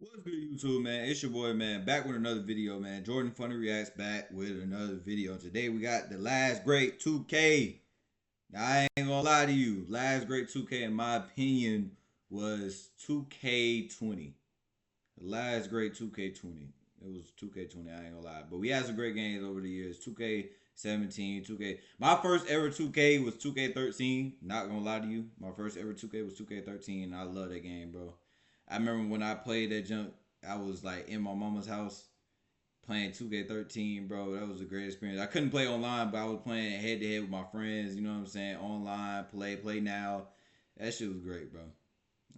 What's good, YouTube, man? It's your boy, man, back with another video, man. Jordan Funny Reacts back with another video. Today we got the last great 2K. Now, I ain't gonna lie to you. Last great 2K, in my opinion, was 2K20. The last great 2K20. It was 2K20, I ain't gonna lie. But we had some great games over the years. 2K17, 2K. My first ever 2K was 2K13. Not gonna lie to you. My first ever 2K was 2K13. I love that game, bro. I remember when I played that junk, I was like in my mama's house playing 2K13, bro. That was a great experience. I couldn't play online, but I was playing head to head with my friends, you know what I'm saying? Online, play now. That shit was great, bro.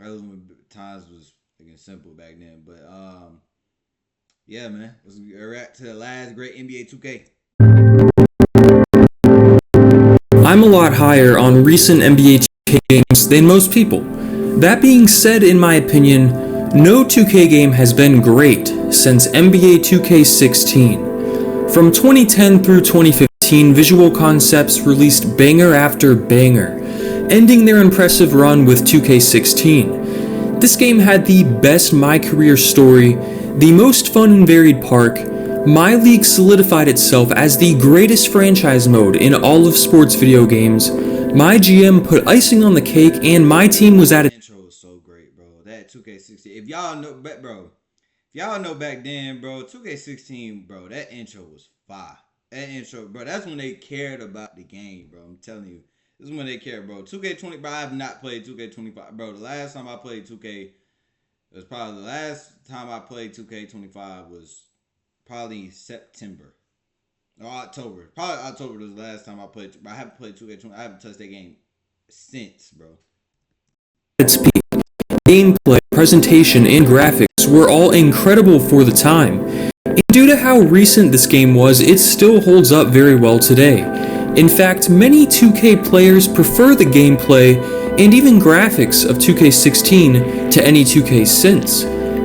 That was when times was again simple back then. But yeah, man. Let's get to the last great NBA 2K. I'm a lot higher on recent NBA 2K games than most people. That being said, in my opinion, no 2K game has been great since NBA 2K16. From 2010 through 2015, Visual Concepts released banger after banger, ending their impressive run with 2K16. This game had the best My Career story, the most fun and varied park. My League solidified itself as the greatest franchise mode in all of sports video games. My GM put icing on the cake, and my team was at That its intro was so great, bro. That 2K16. If y'all know, bro, if y'all know back then, bro, 2K16, bro, that intro was fire. That intro, bro, that's when they cared about the game, bro. I'm telling you. This is when they cared, bro. 2K20, bro, I have not played 2K25. Bro, the last time I played 2K, it was probably the last time I played 2K25 was probably September. Or October. Probably October was the last time I played. I haven't played 2K20. I haven't touched that game since, bro. peak. Gameplay, presentation, and graphics were all incredible for the time. And due to how recent this game was, it still holds up very well today. In fact, many 2K players prefer the gameplay and even graphics of 2K16 to any 2K since.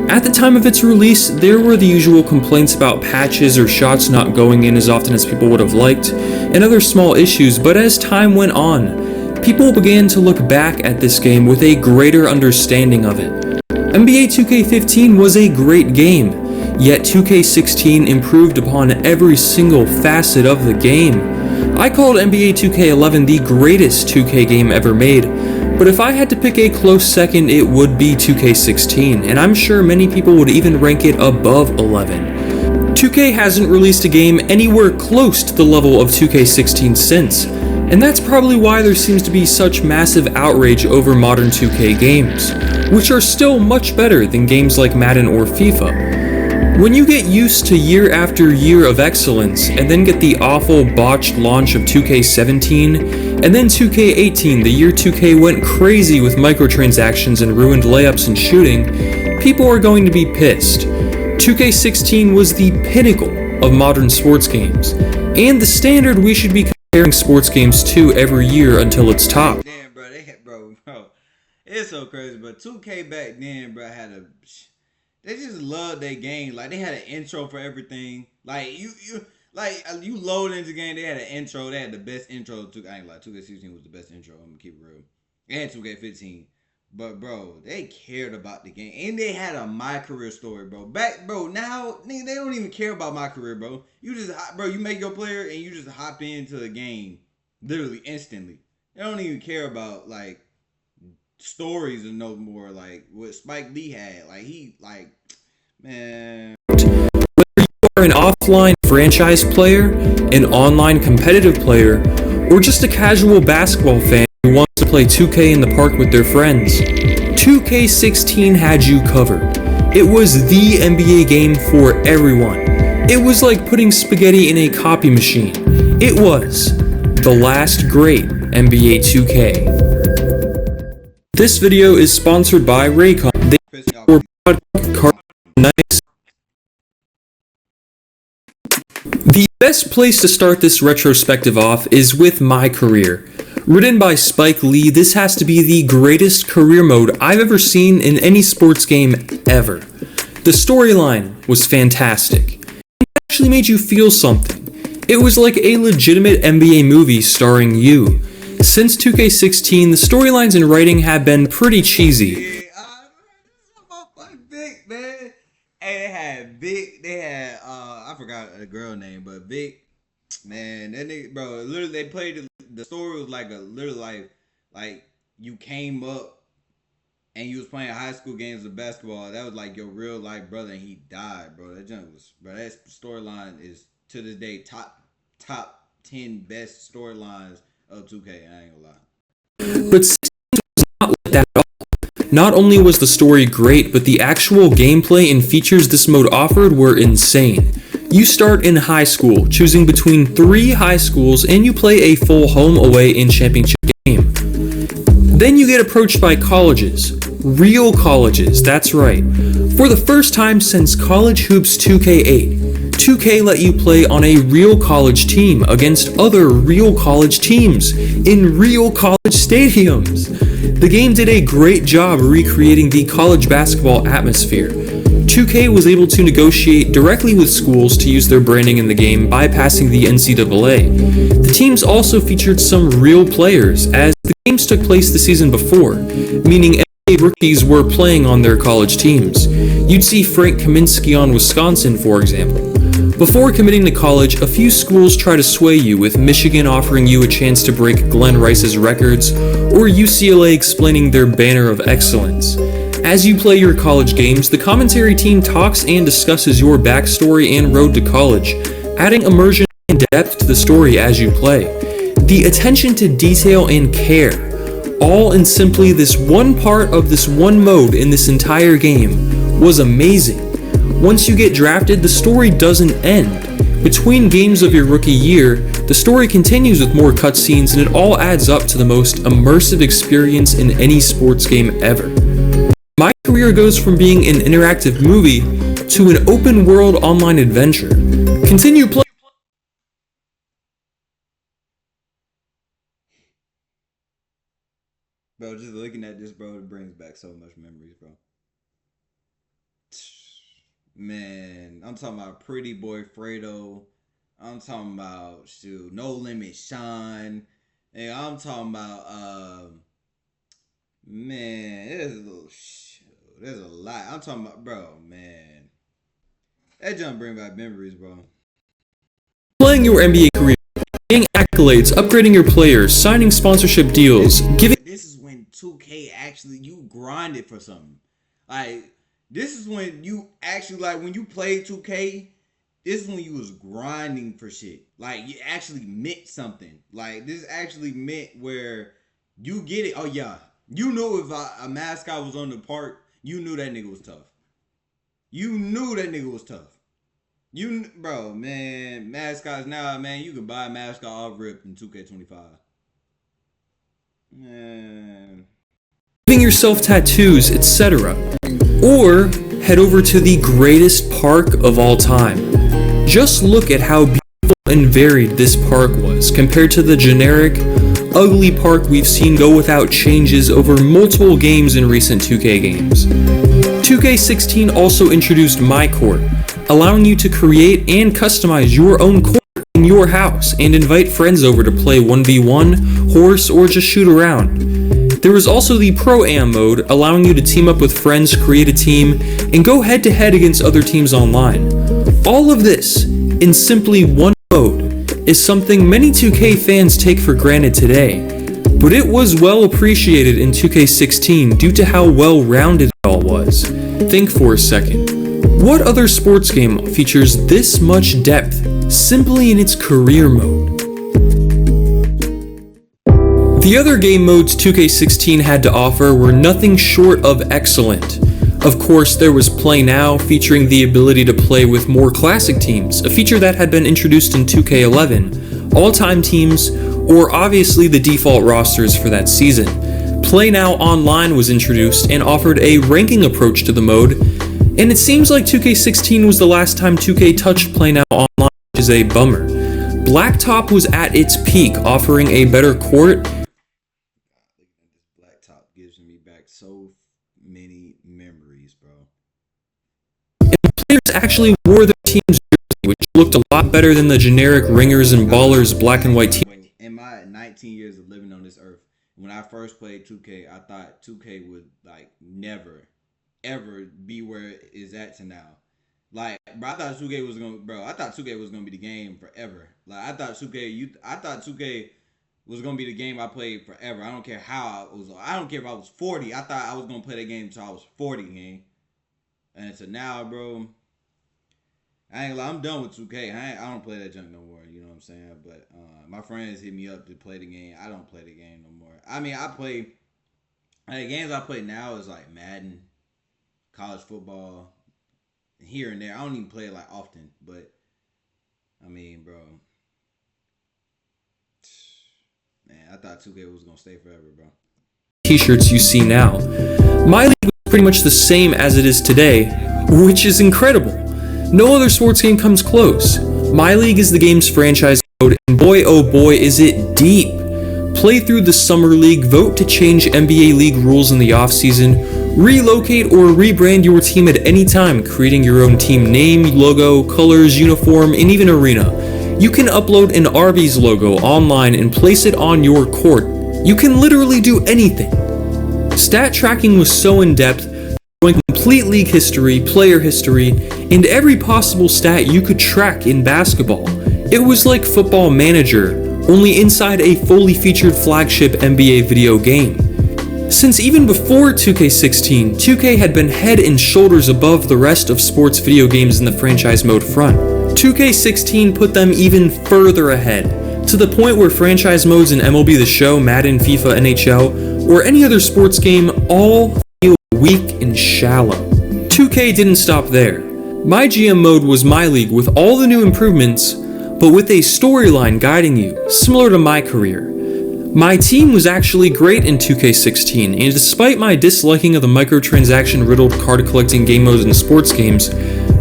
At the time of its release, there were the usual complaints about patches or shots not going in as often as people would have liked, and other small issues, but as time went on, people began to look back at this game with a greater understanding of it. NBA 2K15 was a great game, yet 2K16 improved upon every single facet of the game. I called NBA 2K11 the greatest 2K game ever made, but if I had to pick a close second, it would be 2K16, and I'm sure many people would even rank it above 11. 2K hasn't released a game anywhere close to the level of 2K16 since, and that's probably why there seems to be such massive outrage over modern 2K games, which are still much better than games like Madden or FIFA. When you get used to year after year of excellence, and then get the awful botched launch of 2K17, and then 2K18, the year 2K went crazy with microtransactions and ruined layups and shooting, people are going to be pissed. 2K16 was the pinnacle of modern sports games, and the standard we should be comparing sports games to every year until it's topped. Damn, bro, bro. It's so crazy, but 2K back then, bro, they just loved their game. Like, they had an intro for everything. Like, you load into the game, they had an intro. They had the best intro. I ain't like 2K16 was the best intro. I'm gonna keep it real. And 2K15. But, bro, they cared about the game. And they had a My Career story, bro. Now, nigga, they don't even care about My Career, bro. You make your player and you just hop into the game literally instantly. They don't even care about, like, stories and no more, like what Spike Lee had. Man. Whether you are an offline franchise player, an online competitive player, or just a casual basketball fan who wants to play 2K in the park with their friends, 2K16 had you covered. It was the NBA game for everyone. It was like putting spaghetti in a copy machine. It was the last great NBA 2K. This video is sponsored by Raycon. They The best place to start this retrospective off is with My Career. Written by Spike Lee, this has to be the greatest career mode I've ever seen in any sports game ever. The storyline was fantastic. It actually made you feel something. It was like a legitimate NBA movie starring you. Since 2K16, the storylines and writing have been pretty cheesy. Yeah, man. Hey, they had Vic. They had I forgot the girl name, but Vic. Man, that nigga, bro. Literally, they played the story was like a little like you came up and you was playing high school games of basketball. That was like your real life brother, and he died, bro. That junk was, bro. That storyline is to this day top 10 best storylines of 2K. I ain't gonna lie. But 16 was not like that at all. Not only was the story great, but the actual gameplay and features this mode offered were insane. You start in high school, choosing between 3 high schools, and you play a full home, away, and championship game. Then you get approached by colleges. Real colleges, that's right. For the first time since College Hoops 2K8, 2K let you play on a real college team against other real college teams in real college stadiums. The game did a great job recreating the college basketball atmosphere. 2K was able to negotiate directly with schools to use their branding in the game, bypassing the NCAA. The teams also featured some real players, as the games took place the season before, meaning NBA rookies were playing on their college teams. You'd see Frank Kaminsky on Wisconsin, for example. Before committing to college, a few schools try to sway you, with Michigan offering you a chance to break Glenn Rice's records, or UCLA explaining their banner of excellence. As you play your college games, the commentary team talks and discusses your backstory and road to college, adding immersion and depth to the story as you play. The attention to detail and care, all in simply this one part of this one mode in this entire game, was amazing. Once you get drafted, the story doesn't end. Between games of your rookie year, the story continues with more cutscenes, and it all adds up to the most immersive experience in any sports game ever. My career goes from being an interactive movie to an open world online adventure. Continue playing. Bro, just looking at this, bro, it brings back so much memories, bro. Man, I'm talking about Pretty Boy Fredo. I'm talking about shoot, No Limit Shine. And I'm talking about man, there's a lot. I'm talking about bro, man. That jump bring back memories, bro. Playing your NBA career, getting accolades, upgrading your players, signing sponsorship deals, giving. This is when 2K actually you grinded for something. Like this is when you actually like when you played 2K. This is when you was grinding for shit. Like you actually meant something. Like this actually meant where you get it. Oh yeah, you knew if a mascot was on the park, you knew that nigga was tough. You knew that nigga was tough. Bro, man, mascots now, man, you can buy a mascot off rip in 2K25. Man. Giving yourself tattoos, etc. Or head over to the greatest park of all time. Just look at how beautiful and varied this park was compared to the generic, ugly park we've seen go without changes over multiple games in recent 2K games. 2K16 also introduced My Court, allowing you to create and customize your own court in your house and invite friends over to play 1v1, horse, or just shoot around. There was also the Pro-Am mode, allowing you to team up with friends, create a team, and go head-to-head against other teams online. All of this, in simply one mode, is something many 2K fans take for granted today, but it was well appreciated in 2K16 due to how well-rounded it all was. Think for a second. What other sports game features this much depth simply in its career mode? The other game modes 2K16 had to offer were nothing short of excellent. Of course, there was Play Now, featuring the ability to play with more classic teams, a feature that had been introduced in 2K11, all-time teams, or obviously the default rosters for that season. Play Now Online was introduced and offered a ranking approach to the mode, and it seems like 2K16 was the last time 2K touched Play Now Online, which is a bummer. Blacktop was at its peak, offering a better court. Blacktop gives me back so many memories, bro. And players actually wore their team's jersey, which looked a lot better than the generic ringers and ballers black and white team. In my 19 years of living on this earth, when I first played 2K, I thought 2K would like never, ever be where it is at to now. Like, bro, I thought 2K was gonna, bro. I thought 2K was gonna be the game forever. Like, I thought 2K, I thought 2K was gonna be the game I played forever. I don't care how I was. I don't care if I was 40. I thought I was gonna play that game until I was 40, gang. And so now, bro, I ain't. I'm done with 2K. I don't play that junk no more. You know what I'm saying? But my friends hit me up to play the game. I don't play the game no more. I mean, I play. The games I play now is like Madden, college football, here and there. I don't even play it like often, but I mean, bro, man, I thought 2K was gonna stay forever, bro. T-shirts you see now. My league was pretty much the same as it is today, which is incredible. No other sports game comes close. My League is the game's franchise mode, and boy oh boy is it deep. Play through the Summer League, vote to change NBA League rules in the offseason, relocate or rebrand your team at any time, creating your own team name, logo, colors, uniform, and even arena. You can upload an Arby's logo online and place it on your court. You can literally do anything. Stat tracking was so in-depth, showing complete league history, player history, and every possible stat you could track in basketball. It was like Football Manager, only inside a fully featured flagship NBA video game. Since even before 2K16, 2K had been head and shoulders above the rest of sports video games in the franchise mode front. 2K16 put them even further ahead, to the point where franchise modes in MLB The Show, Madden, FIFA, NHL, or any other sports game all feel weak and shallow. 2K didn't stop there. My GM mode was My League with all the new improvements, but with a storyline guiding you, similar to My Career. My team was actually great in 2K16, and despite my disliking of the microtransaction-riddled card-collecting game modes in sports games,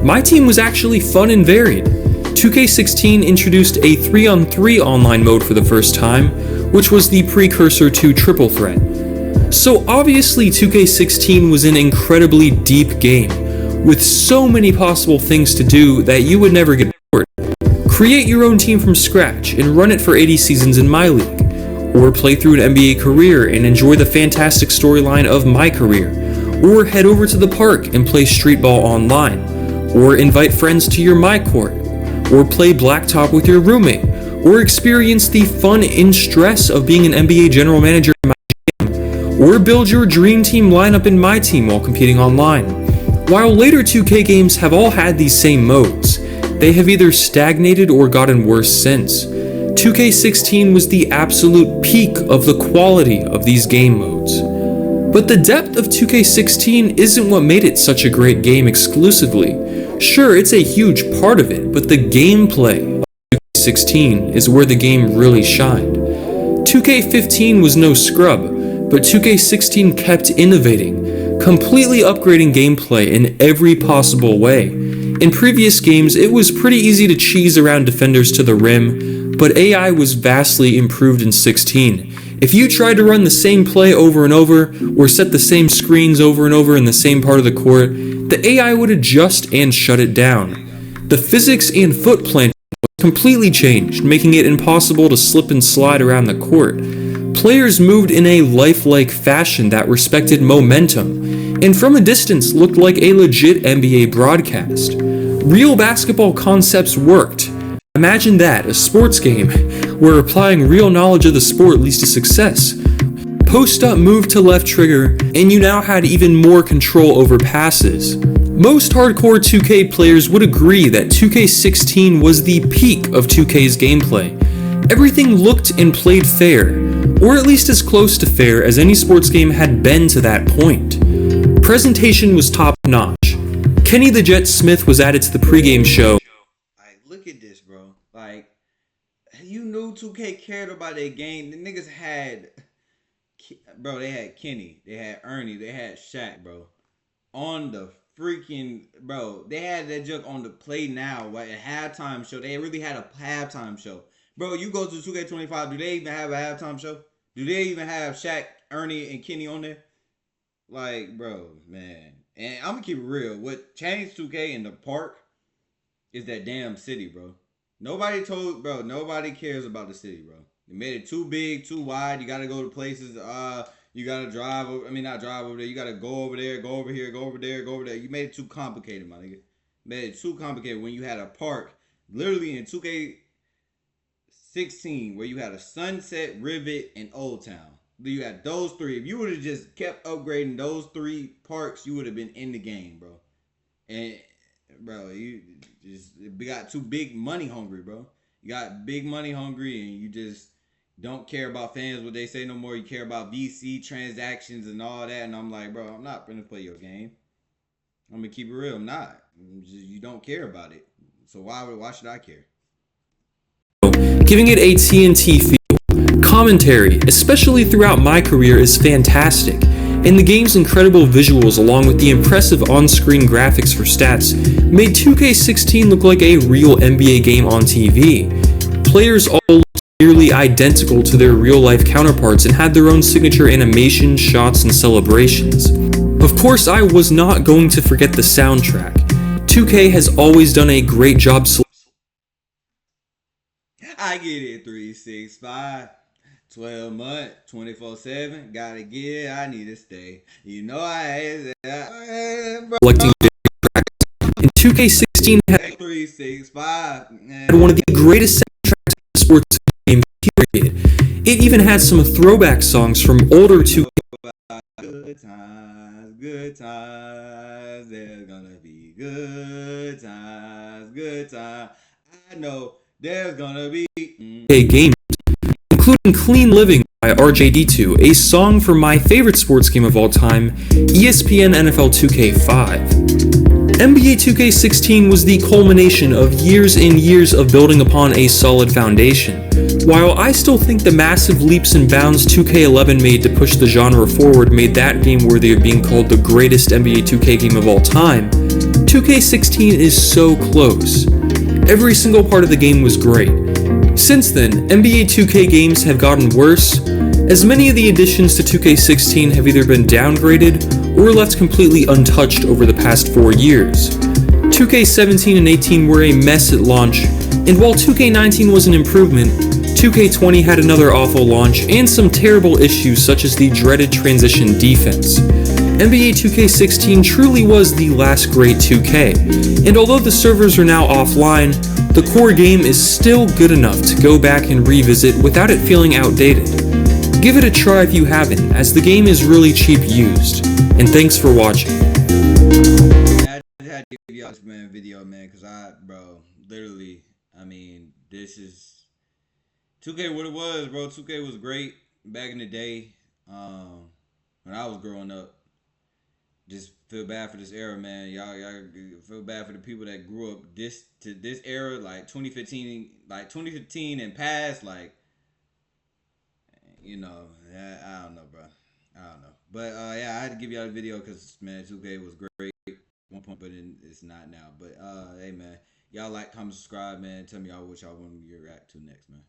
my team was actually fun and varied. 2K16 introduced a 3-on-3 online mode for the first time, which was the precursor to Triple Threat. So obviously 2K16 was an incredibly deep game, with so many possible things to do that you would never get bored. Create your own team from scratch and run it for 80 seasons in My League, or play through an NBA career and enjoy the fantastic storyline of My Career, or head over to the park and play street ball online, or invite friends to your My Court, or play blacktop with your roommate, or experience the fun and stress of being an NBA general manager in My Jam, or build your dream team lineup in My Team while competing online. While later 2K games have all had these same modes, they have either stagnated or gotten worse since. 2K16 was the absolute peak of the quality of these game modes. But the depth of 2K16 isn't what made it such a great game exclusively. Sure, it's a huge part of it, but the gameplay of 2K16 is where the game really shined. 2K15 was no scrub, but 2K16 kept innovating, completely upgrading gameplay in every possible way. In previous games, it was pretty easy to cheese around defenders to the rim, but AI was vastly improved in 16. If you tried to run the same play over and over, or set the same screens over and over in the same part of the court, the AI would adjust and shut it down. The physics and foot planting was completely changed, making it impossible to slip and slide around the court. Players moved in a lifelike fashion that respected momentum, and from a distance looked like a legit NBA broadcast. Real basketball concepts worked. Imagine that, a sports game where applying real knowledge of the sport leads to success. Post up, move to left trigger, and you now had even more control over passes. Most hardcore 2K players would agree that 2K16 was the peak of 2K's gameplay. Everything looked and played fair, or at least as close to fair as any sports game had been to that point. Presentation was top notch. Kenny the Jet Smith was added to the pregame show. Like, look at this, bro. Like, you knew 2K cared about their game. The niggas had, bro, they had Kenny, they had Ernie, they had Shaq, bro. On the freaking, bro, they had that junk on the Play Now, like a halftime show. They really had a halftime show. Bro, you go to 2K25, do they even have a halftime show? Do they even have Shaq, Ernie, and Kenny on there? Like, bro, man. And I'm gonna keep it real. What changed 2K in the park is that damn city, bro. Nobody cares about the city, bro. They made it too big, too wide. You gotta go to places. You gotta drive over. I mean, not drive over there. You gotta go over there, go over here, go over there, go over there. You made it too complicated, my nigga. made it too complicated when you had a park literally in 2K16 where you had a Sunset, Rivet, and Old Town. You had those three. If you would have just kept upgrading those three parks, you would have been in the game, bro. And bro, you just got too big money hungry, bro. You got big money hungry, and you just don't care about fans what they say no more. You care about VC transactions and all that, and I'm like, bro, I'm not gonna play your game. I'm gonna keep it real. I'm not. You don't care about it, so why should I care? Giving it a TNT feel. Commentary, especially throughout my career, is fantastic, and the game's incredible visuals along with the impressive on-screen graphics for stats made 2K16 look like a real NBA game on TV. Players all looked nearly identical to their real-life counterparts and had their own signature animations, shots, and celebrations. Of course, I was not going to forget the soundtrack. 2K has always done a great job I get it, 365. 12 months, 24/7. Gotta get it, I need to stay. You know I selecting different tracks. And 2K16 had 365. one of the greatest soundtracks in the sports game, period. It even had some throwback songs from older 2K. Good times, good times. There's gonna be good times, good times. I know there's gonna be games, including Clean Living by RJD2, a song from my favorite sports game of all time, ESPN NFL 2K5. NBA 2K16 was the culmination of years and years of building upon a solid foundation. While I still think the massive leaps and bounds 2K11 made to push the genre forward made that game worthy of being called the greatest NBA 2K game of all time, 2K16 is so close. Every single part of the game was great. Since then, NBA 2K games have gotten worse, as many of the additions to 2K16 have either been downgraded or left completely untouched over the past 4 years. 2K17 and 18 were a mess at launch, and while 2K19 was an improvement, 2K20 had another awful launch and some terrible issues such as the dreaded transition defense. NBA 2K16 truly was the last great 2K, and although the servers are now offline, the core game is still good enough to go back and revisit without it feeling outdated. Give it a try if you haven't, as the game is really cheap used. And thanks for watching. I just had to give y'all this video, man, because literally, this is 2K what it was, bro. 2K was great back in the day when I was growing up. Just feel bad for this era, man. Y'all feel bad for the people that grew up this era, like 2015 and past, like, I don't know, bro. I don't know. But yeah, I had to give y'all the video because, man, 2K was great at one point, but it's not now. But hey, man, y'all like, comment, subscribe, man. Tell me y'all what y'all want me to react to next, man.